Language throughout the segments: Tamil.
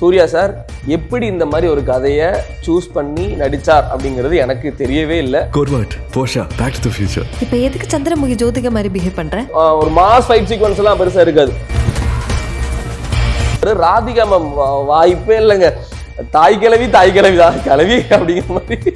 சூர்யா சார் எப்படி இந்த மாதிரி ஒரு கதையை சூஸ் பண்ணி நடிச்சார் அப்படிங்கிறது எனக்கு தெரியவே இல்லை. கோர்வாட் போஷா பேக் டு தி ஃபியூச்சர். இப்போ எதுக்கு சந்திரமுகி ஜோதிகா மாதிரி பிஹேவ் பண்ற? ஒரு மாஸ் ஃபைட் சீக்வன்ஸ் எல்லாம் பெருசா இருக்காது. ராதிகா மேம் வாய்ப்பே இல்லைங்க. தாய் கிழவி தான் கிழவி அப்படிங்கிற மாதிரி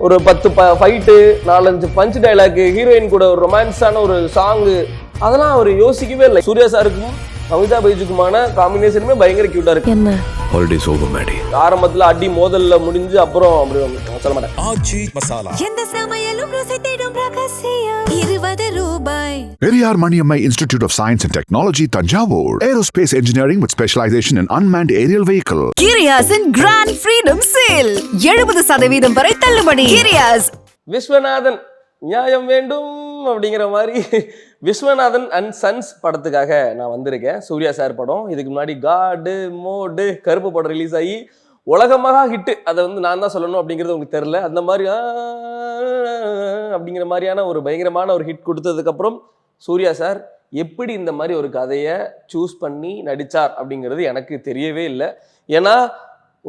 ஒரு 10 ஃபைட்டு 4-5 பஞ்ச் டைலாக், ஹீரோயின் கூட ஒரு ரொமான்ஸான ஒரு சாங்கு, அதெல்லாம் அவர் யோசிக்கவே இல்லை. சூர்யா சாருக்கும் அமிதா பைஜுக்குமான காம்பினேஷனுமே பயங்கர கியூட்டா இருக்கு. என்ன ஹாலிடேஸ் ஓவர் மேடி. ஆரம்பத்துல அடி மோதல்ல முடிஞ்சு அப்புறம் அப்படி சொல்ல மாட்டேன். ஆச்சி மசாலா எந்த சமையலும் ருசி தேடும் ரகசியம் 20 ரூபாய். Periyar Maniammai Institute of Science and Technology, Tanjavur. Aerospace engineering with specialization in unmanned aerial vehicle. கிரியாஸின் கிராண்ட் ஃப்ரீடம் சேல் 70% வரை தள்ளுபடி. கிரியாஸ் விஸ்வநாதன் நியாயம் வேண்டும் அப்படிங்கிற மாதிரி விஸ்வநாதன் அண்ட் சன்ஸ் படத்துக்காக நான் வந்திருக்கேன். சூர்யா சார் படம். இதுக்கு முன்னாடி காடு மோடு கருப்பு படம் ரிலீஸ் ஆகி உலகமாக ஹிட்டு. அதை வந்து நான் தான் சொல்லணும் அப்படிங்கிறது உங்களுக்கு தெரில. அந்த மாதிரி அப்படிங்கிற மாதிரியான ஒரு பயங்கரமான ஒரு ஹிட் கொடுத்ததுக்கப்புறம் சூர்யா சார் எப்படி இந்த மாதிரி ஒரு கதையை சூஸ் பண்ணி நடித்தார் அப்படிங்கிறது எனக்கு தெரியவே இல்லை. ஏன்னா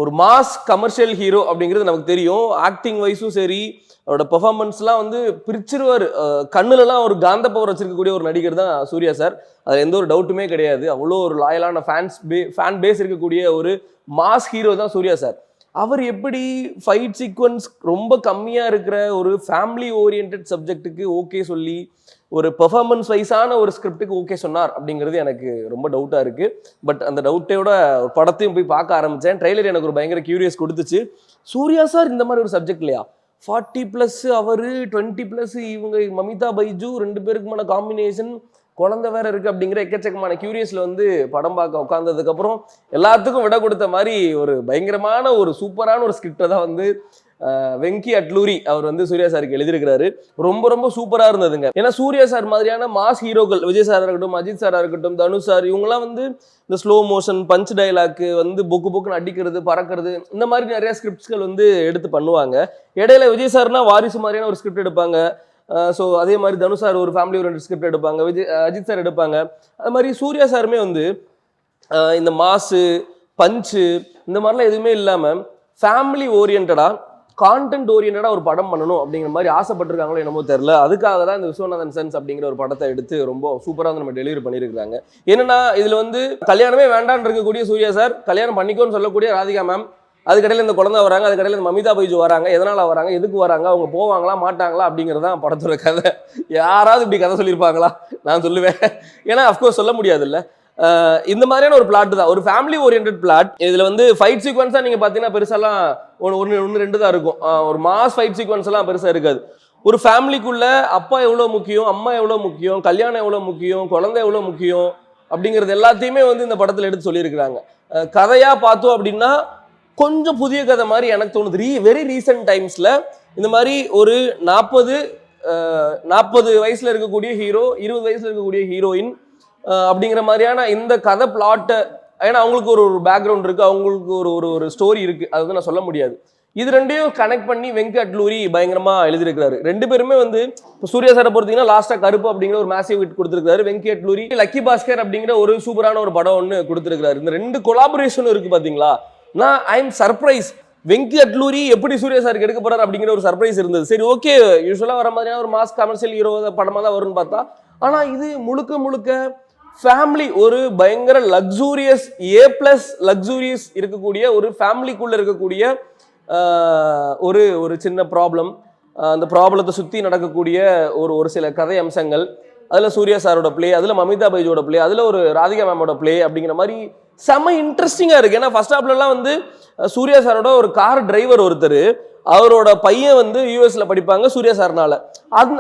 ஒரு மாஸ் கமர்ஷியல் ஹீரோ அப்படிங்கிறது நமக்கு தெரியும். ஆக்டிங் வைஸும் சரி, அவரோட பெர்ஃபார்மன்ஸ்லாம் வந்து பிரிச்சிருவார். கண்ணுலலாம் ஒரு காந்த பவர் வச்சிருக்கக்கூடிய ஒரு நடிகர் தான் சூர்யா சார். அதில் எந்த ஒரு டவுட்டுமே கிடையாது. அவ்வளோ ஒரு லாயலான ஃபேன் பேஸ் இருக்கக்கூடிய ஒரு மாஸ் ஹீரோ தான் சூர்யா சார். அவர் எப்படி ஃபைட் சீக்வன்ஸ் ரொம்ப கம்மியாக இருக்கிற ஒரு ஃபேமிலி ஓரியன்ட் சப்ஜெக்ட்டுக்கு ஓகே சொல்லி ஒரு பெர்ஃபார்மன்ஸ் வைஸான ஒரு ஸ்கிரிப்டுக்கு ஓகே சொன்னார் அப்படிங்கிறது எனக்கு ரொம்ப டவுட்டாக இருக்குது. பட் அந்த டவுட்டோட படத்தையும் போய் பார்க்க ஆரம்பித்தேன். ட்ரெய்லர் எனக்கு ஒரு பயங்கர கியூரியஸ் கொடுத்துச்சு. சூர்யா சார் இந்த மாதிரி ஒரு சப்ஜெக்ட் இல்லையா, 40+ அவர் 20+ இவங்க மமிதா பைஜு 2 பேருக்குமான காம்பினேஷன், குழந்தை வேற இருக்கு அப்படிங்கிற எக்கச்சக்கமான கியூரியஸ்ல வந்து படம் பார்க்க உட்காந்ததுக்கப்புறம் எல்லாத்துக்கும் விட கொடுத்த மாதிரி ஒரு பயங்கரமான ஒரு சூப்பரான ஒரு ஸ்கிரிப்டை தான் வந்து வெங்கி அட்லூரி அவர் வந்து சூர்யா சாருக்கு எழுதியிருக்கிறாரு. ரொம்ப ரொம்ப சூப்பராக இருந்ததுங்க. ஏன்னா சூர்யா சார் மாதிரியான மாஸ் ஹீரோக்கள், விஜய் சாராக இருக்கட்டும், அஜித் சாராக இருக்கட்டும், தனுஷ் சார், இவங்கெல்லாம் வந்து இந்த ஸ்லோ மோஷன் பஞ்ச் டைலாக்கு வந்து பொக்குன்னு அடிக்கிறது பறக்கிறது, இந்த மாதிரி நிறைய ஸ்கிரிப்ட்ஸ்கள் வந்து எடுத்து பண்ணுவாங்க. இடையில விஜய் சார்னா வாரிசு மாதிரியான ஒரு ஸ்கிரிப்ட் எடுப்பாங்க. ஸோ அதே மாதிரி தனுஷ் சார் ஒரு ஃபேமிலி ஓரியன்ட் ஸ்கிரிப்ட் எடுப்பாங்க, அஜித் சார் எடுப்பாங்க. அது மாதிரி சூர்யா சாருமே வந்து இந்த மாசு பஞ்சு இந்த மாதிரிலாம் எதுவுமே இல்லாமல் ஃபேமிலி ஓரியன்டாக கான்டென்ட் ஓரியன்டாக ஒரு படம் பண்ணணும் அப்படிங்கிற மாதிரி ஆசைப்பட்டிருக்காங்களோ என்னமோ தெரில. அதுக்காக தான் இந்த விஸ்வநாதன் சன்ஸ் அப்படிங்கிற ஒரு படத்தை எடுத்து ரொம்ப சூப்பராக வந்து நம்ம டெலிவரி பண்ணியிருக்காங்க. என்னன்னா இதில் வந்து கல்யாணமே வேண்டான்னு இருக்கக்கூடிய சூர்யா சார் கல்யாணம் பண்ணிக்கோன்னு சொல்லக்கூடிய ராதிகா மேம், அதுக்கடையில் இந்த குழந்தை வராங்க, அதுக்கடையில் இந்த மமிதா பைஜு வராங்க. எதனால் வராங்க, எதுக்கு வராங்க, அவங்க போவாங்களா மாட்டாங்களா அப்படிங்கிறது தான் படத்தோட கதை. யாராவது இப்படி கதை சொல்லியிருப்பாங்களா? நான் சொல்லுவேன். ஏன்னா அஃப்கோர்ஸ் சொல்ல முடியாது இல்லை. இந்த மாதிரியான ஒரு பிளாட் தான், ஒரு ஃபேமிலி ஓரியன்ட் பிளாட். இதில் வந்து ஃபைட் சீக்வன்ஸாக நீங்கள் பார்த்தீங்கன்னா பெருசாலாம் ஒன்று 2 தான் இருக்கும். ஒரு மாஸ் ஃபைட் சீக்வன்ஸ் எல்லாம் பெருசாக இருக்காது. ஒரு ஃபேமிலிக்குள்ள அப்பா எவ்வளோ முக்கியம், அம்மா எவ்வளோ முக்கியம், கல்யாணம் எவ்வளோ முக்கியம், குழந்தை எவ்வளோ முக்கியம் அப்படிங்கிறது எல்லாத்தையுமே வந்து இந்த படத்தில் எடுத்து சொல்லியிருக்கிறாங்க. கதையாக பார்த்தோம் அப்படின்னா கொஞ்சம் புதிய கதை மாதிரி எனக்கு தோணுது. வெரி ரீசெண்ட் டைம்ஸில் இந்த மாதிரி ஒரு 40 வயசில் இருக்கக்கூடிய ஹீரோ, 20 வயசில் இருக்கக்கூடிய ஹீரோயின் அப்படிங்கிற மாதிரியான இந்த கதை பிளாட்டை, ஏன்னா அவங்களுக்கு ஒரு பேக்ரவுண்ட் இருக்குது, அவங்களுக்கு ஒரு ஸ்டோரி இருக்குது, அது வந்து நான் சொல்ல முடியாது. இது ரெண்டையும் கனெக்ட் பண்ணி வெங்கி அட்லூரி பயங்கரமாக எழுதியிருக்கிறாரு. 2 பேருமே வந்து இப்போ சூர்யா சாரை பொறுத்தீங்கன்னா லாஸ்ட்டாக கருப்பு அப்படிங்கிற ஒரு மேசிவ் ஹிட் கொடுத்துருக்காரு. வெங்கி அட்லூரி லக்கி பாஸ்கர் அப்படிங்கிற ஒரு சூப்பரான ஒரு படம் ஒன்று கொடுத்துருக்காரு. இந்த 2 கொலாபரேஷனும் இருக்குது பார்த்தீங்களா. நான் I am surprise. Venky Atluri எப்படி சூர்யா சாருக்கு எடுக்க போறாரு அப்படிங்கிற ஒரு சர்ப்ரைஸ் இருந்தது. சரி ஓகே, யூஸ்வலாக வர மாதிரியான ஒரு மாஸ் கமர்ஷியல் ஹீரோ படமாக தான் வரும்னு பார்த்தா, ஆனால் இது முழுக்க ஃபேமிலி, ஒரு பயங்கர லக்ஸூரியஸ் A+ லக்ஸூரியஸ் இருக்கக்கூடிய ஒரு ஃபேமிலிக்குள்ளே இருக்கக்கூடிய ஒரு சின்ன ப்ராப்ளம், அந்த ப்ராப்ளத்தை சுற்றி நடக்கக்கூடிய ஒரு சில கதை அம்சங்கள், அதில் சூர்யா சாரோட பிளே, அதில் மமிதா பைஜோட பிளே, அதில் ஒரு ராதிகா மேமோட பிளே அப்படிங்கிற மாதிரி செம்ம இன்ட்ரெஸ்டிங்காக இருக்குது. ஏன்னா ஃபர்ஸ்ட் ஹாப்லலாம் வந்து சூர்யா சாரோட ஒரு கார் டிரைவர் ஒருத்தர், அவரோட பையன் வந்து யூஎஸ்ல படிப்பாங்க சூர்யா சார்னால.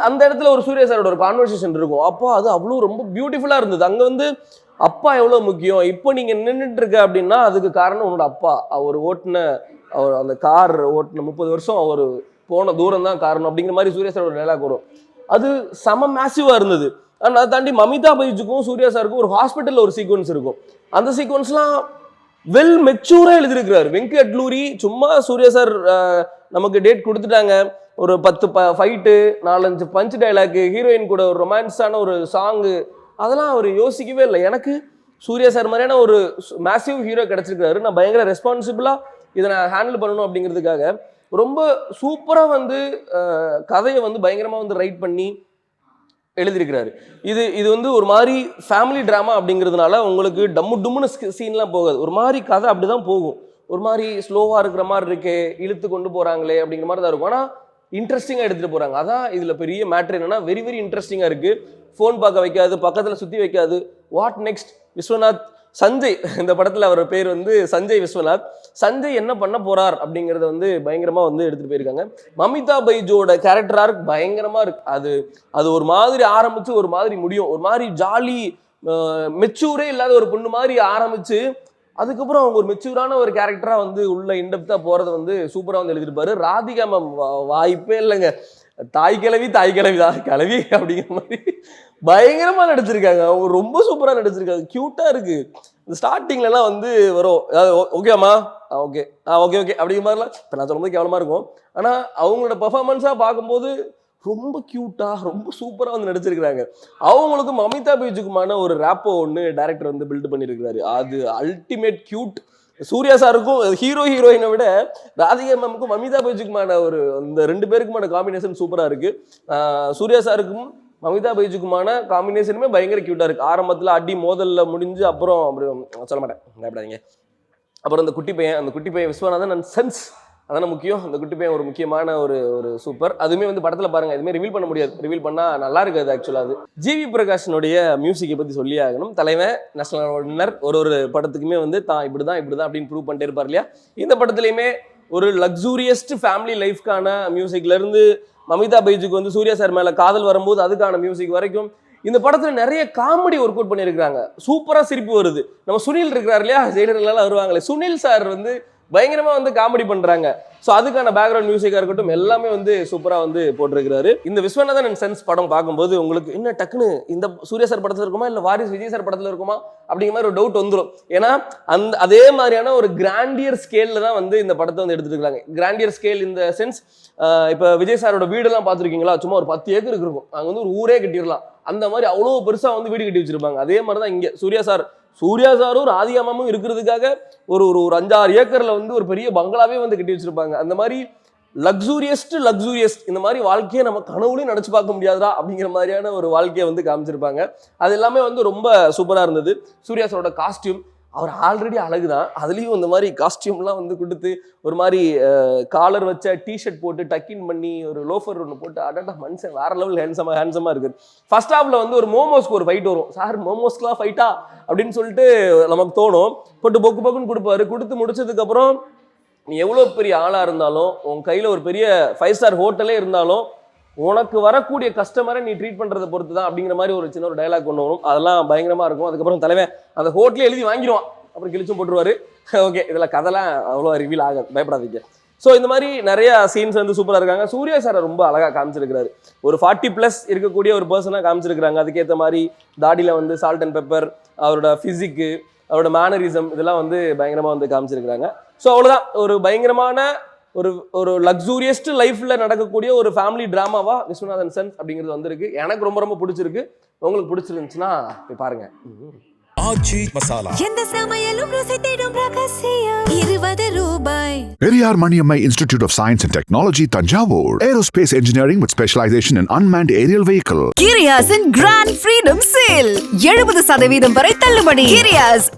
அந்த இடத்துல ஒரு சூர்யா சாரோட ஒரு கான்வர்சேஷன் இருக்கும். அப்போ அது அவ்வளோ ரொம்ப பியூட்டிஃபுல்லாக இருந்தது. அங்கே வந்து அப்பா எவ்வளோ முக்கியம், இப்போ நீங்கள் நின்றுட்டு இருக்க அப்படின்னா அதுக்கு காரணம் உன்னோட அப்பா. அவர் அந்த கார் ஓட்டின 30 வருஷம் அவர் போன தூரம் தான் காரணம் அப்படிங்கிற மாதிரி சூர்யா சாரோட டைலாக் வரும். அது செம மேசிவாக இருந்தது. ஆனால் அதை தாண்டி மமிதா பைஜுக்கும் சூர்யா சாருக்கும் ஒரு ஹாஸ்பிட்டலில் ஒரு சீக்வன்ஸ் இருக்கும். அந்த சீக்வன்ஸ்லாம் வெல் மெச்சூராக எழுதியிருக்கிறார் வெங்கி அட்லூரி. சும்மா சூர்யா சார் நமக்கு டேட் கொடுத்துட்டாங்க, ஒரு 10 ஃபைட்டு 4-5 பஞ்ச் டைலாக்கு, ஹீரோயின் கூட ஒரு ரொமான்ஸான ஒரு சாங்கு, அதெல்லாம் அவர் யோசிக்கவே இல்லை. எனக்கு சூர்யா சார் மாதிரியான ஒரு மேசிவ் ஹீரோ கிடைச்சிருக்காரு. நான் பயங்கர ரெஸ்பான்சிபிளா இதை நான் ஹேண்டில் பண்ணணும் அப்படிங்கிறதுக்காக ரொம்ப சூப்பரா வந்து கதையை வந்து பயங்கரமா வந்து ரைட் பண்ணி எழுதியிருக்கிறாரு. இது வந்து ஒரு மாதிரி ஃபேமிலி ட்ராமா அப்படிங்கிறதுனால உங்களுக்கு டம்மு டும்முன்னு சீன்லாம் போகாது. ஒரு மாதிரி கதை அப்படிதான் போகும். ஒரு மாதிரி ஸ்லோவா இருக்கிற மாதிரி இருக்கே, இழுத்து கொண்டு போறாங்களே அப்படிங்கிற மாதிரி தான் இருக்கும். ஆனால் இன்ட்ரெஸ்டிங்காக எடுத்துட்டு போறாங்க. அதான் இதுல பெரிய மேட்ரு என்னன்னா, வெரி வெரி இன்ட்ரெஸ்டிங்கா இருக்கு. ஃபோன் பார்க்க வைக்காது, பக்கத்துல சுத்தி வைக்காது. What next? விஸ்வநாத் சஞ்சய், இந்த படத்துல அவர் பேர் வந்து சஞ்சய் விஸ்வநாத். சஞ்சய் என்ன பண்ண போறார் அப்படிங்கறத வந்து பயங்கரமா வந்து எடுத்துட்டு போயிருக்காங்க. மமிதா பைஜோட கேரக்டர் ஆர்க் பயங்கரமா இருக்கு. அது ஒரு மாதிரி ஆரம்பிச்சு ஒரு மாதிரி முடியும். ஒரு மாதிரி ஜாலி மெச்சூரே இல்லாத ஒரு பொண்ணு மாதிரி ஆரம்பிச்சு அதுக்கப்புறம் அவங்க ஒரு மெச்சூரான ஒரு கேரக்டரா வந்து உள்ள இன்டெப்தா போறத வந்து சூப்பரா வந்து எழுதிருப்பாரு. ராதிகா மேம் வாய்ப்பே இல்லைங்க. தாய் கிழவி தான் கிழவி அப்படிங்கிற மாதிரி பயங்கரமா நடிச்சிருக்காங்க. அவங்க ரொம்ப சூப்பரா நடிச்சிருக்காங்க. கியூட்டா இருக்கு. இந்த ஸ்டார்டிங்ல எல்லாம் வந்து வரும், ஓகேம்மா ஓகே ஓகே ஓகே அப்படிங்கிற மாதிரிலாம் இப்போ நான் சொல்லும்போது கேவலமா இருக்கும். ஆனா அவங்களோட பெர்ஃபார்மன்ஸா பார்க்கும்போது ரொம்ப கியூட்டா ரொம்ப சூப்பரா வந்து நடிச்சிருக்கிறாங்க. அவங்களுக்கும் மமிதா பைஜுக்குமான ஒரு ரேப்போ ஒன்று டைரக்டர் வந்து பில்ட் பண்ணியிருக்கிறாரு. அது அல்டிமேட் கியூட். சூர்யா சாருக்கும் ஹீரோயினை விட ராதிகா மேமுக்கும் மமிதா பைஜுக்குமான ஒரு இந்த 2 பேருக்குமான காம்பினேஷன் சூப்பரா இருக்கு. சூர்யா சாருக்கும் மமிதா பைஜுக்குமான காம்பினேஷனுமே பயங்கர கியூட்டா இருக்கு. ஆரம்பத்துல அடி மோதல்ல முடிஞ்சு அப்புறம் சொல்ல மாட்டேன், பயப்படாதீங்க. அப்புறம் அந்த குட்டி பையன் விஸ்வநாதன் அண்ட் சன்ஸ், அதான முக்கியம். அந்த குட்டி பையன் ஒரு முக்கியமான ஒரு சூப்பர். அதுவுமே வந்து படத்துல பாருங்க, எதுவுமே ரிவீல் பண்ண முடியாது. ரிவீல் பண்ணா நல்லா இருக்காது ஆக்சுவலா. அது ஜிவி பிரகாஷனுடைய மியூசிக்கை பத்தி சொல்லி ஆகணும். தலைவன் நேஷனல் வின்னர். ஒரு படத்துக்குமே வந்து தான் இப்படிதான் அப்படின்னு ப்ரூவ் பண்ணிட்டே இருப்பார் இல்லையா. இந்த படத்துலயுமே ஒரு லக்ஸூரியஸ்ட் ஃபேமிலி லைஃப்கான மியூசிக்ல இருந்து மமிதா பைஜுக்கு வந்து சூர்யா சார் மேல காதல் வரும்போது அதுக்கான மியூசிக் வரைக்கும் இந்த படத்துல நிறைய காமெடி ஒர்க் அவுட் பண்ணியிருக்காங்க. சூப்பரா சிரிப்பு வருது. நம்ம சுனில் இருக்கிறார் இல்லையா, ஜெயிலர்லாம் வருவாங்களே, சுனில் சார் வந்து பயங்கரமா வந்து காமெடி பண்றாங்க. ஸோ அதுக்கான பேக்ரவுண்ட் மியூசிக்கா இருக்கட்டும் எல்லாமே வந்து சூப்பரா வந்து போட்டிருக்கிறாரு. இந்த விஸ்வநாதன் அண்ட் சன்ஸ் படம் பார்க்கும்போது உங்களுக்கு என்ன டக்குன்னு இந்த சூர்யா சார் படத்துல இருக்குமா இல்ல வாரிஸ் விஜய் சார் படத்துல இருக்குமா அப்படிங்கிற மாதிரி ஒரு டவுட் வந்துடும். ஏன்னா அதே மாதிரியான ஒரு கிராண்டியர் ஸ்கேல்ல தான் வந்து இந்த படத்தை வந்து எடுத்துட்டு இருக்காங்க. கிராண்டியர் ஸ்கேல் இந்த சென்ஸ், இப்ப விஜய் சாரோட வீடெல்லாம் பார்த்துருக்கீங்களா, சும்மா ஒரு 10 ஏக்கருக்கு இருக்கும். அங்க வந்து ஒரு ஊரே கட்டிடலாம். அந்த மாதிரி அவ்வளோ பெருசா வந்து வீடு கட்டி வச்சிருப்பாங்க. அதே மாதிரி தான் இங்க சூர்யா சாரும் ராதிகா மேமும் இருக்கிறதுக்காக ஒரு 5-6 ஏக்கர்ல வந்து ஒரு பெரிய பங்களாவே வந்து கட்டி வச்சிருப்பாங்க. அந்த மாதிரி லக்ஸூரியஸ் இந்த மாதிரி வாழ்க்கையை நம்ம கனவுலையும் நினைச்சு பார்க்க முடியாதா அப்படிங்கிற மாதிரியான ஒரு வாழ்க்கையை வந்து காமிச்சிருப்பாங்க. அது எல்லாமே வந்து ரொம்ப சூப்பரா இருந்தது. சூர்யா சாரோட காஸ்டியூம், அவர் ஆல்ரெடி அழகுதான், அதுலேயும் இந்த மாதிரி காஸ்டியூம்லாம் வந்து கொடுத்து ஒரு மாதிரி காலர் வச்ச டிஷர்ட் போட்டு டக்கின் பண்ணி ஒரு லோஃபர் ஒன்று போட்டு அடடா மனுஷன் வேற லெவல் ஹேண்ட்ஸமா இருக்குது. ஃபர்ஸ்ட் ஹாஃப்ல வந்து ஒரு மோமோஸ்க்கு ஒரு ஃபைட் வரும். சார் மோமோஸ்க்குலாம் ஃபைட்டா அப்படின்னு சொல்லிட்டு நமக்கு தோணும். போட்டு பொக்குன்னு கொடுப்பாரு. கொடுத்து முடிச்சதுக்கு அப்புறம் நீ எவ்வளோ பெரிய ஆளா இருந்தாலும் உன் கையில ஒரு பெரிய 5 ஸ்டார் ஹோட்டலே இருந்தாலும் உனக்கு வரக்கூடிய கஸ்டமரை நீ ட்ரீட் பண்றதை பொறுத்து தான் அப்படிங்கிற மாதிரி ஒரு சின்ன ஒரு டைலாக் கொண்டு வரும். அதெல்லாம் பயங்கரமா இருக்கும். அதுக்கப்புறம் தலைவன் அந்த ஹோட்டலே எழுதி வாங்கிடுவான், அப்புறம் கிழிச்சும் போட்டுருவாரு. ஓகே, இதுல கதைலாம் அவ்வளோ ரிவீல் ஆகாது, பயப்படாதீங்க. ஸோ இந்த மாதிரி நிறைய சீன்ஸ் வந்து சூப்பரா இருக்காங்க. சூர்யா சாரை ரொம்ப அழகா காமிச்சிருக்கிறாரு. ஒரு 40+ இருக்கக்கூடிய ஒரு பர்சனா காமிச்சிருக்கிறாங்க. அதுக்கேற்ற மாதிரி தாடியில வந்து சால்ட் அண்ட் பெப்பர், அவரோட பிசிக்கு, அவரோட மேனரிசம் இதெல்லாம் வந்து பயங்கரமா வந்து காமிச்சிருக்கிறாங்க. ஸோ அவ்வளவுதான், ஒரு பயங்கரமான ஒரு லக்ஸூரியஸ்ட் லைஃப்ல நடக்கக்கூடிய ஒரு ஃபேமிலி டிராமாவா விஸ்வநாதன் சன்ஸ் அப்படிங்கிறது வந்திருக்கு. எனக்கு ரொம்ப ரொம்ப பிடிச்சிருக்கு. உங்களுக்கு பிடிச்சிருந்துச்சுன்னா போய் பாருங்க. ஆச்சி மசாலா எந்த சமையலும் ருசி தேடும் ரகசியம் 20 ரூபாய். Periyar Maniammai Institute of Science and Technology, Tanjavur. Aerospace engineering with specialization in unmanned aerial vehicle. கிரியாஸின் கிராண்ட் ஃப்ரீடம் சேல் 70% வரை தள்ளுபடி. கிரியாஸ்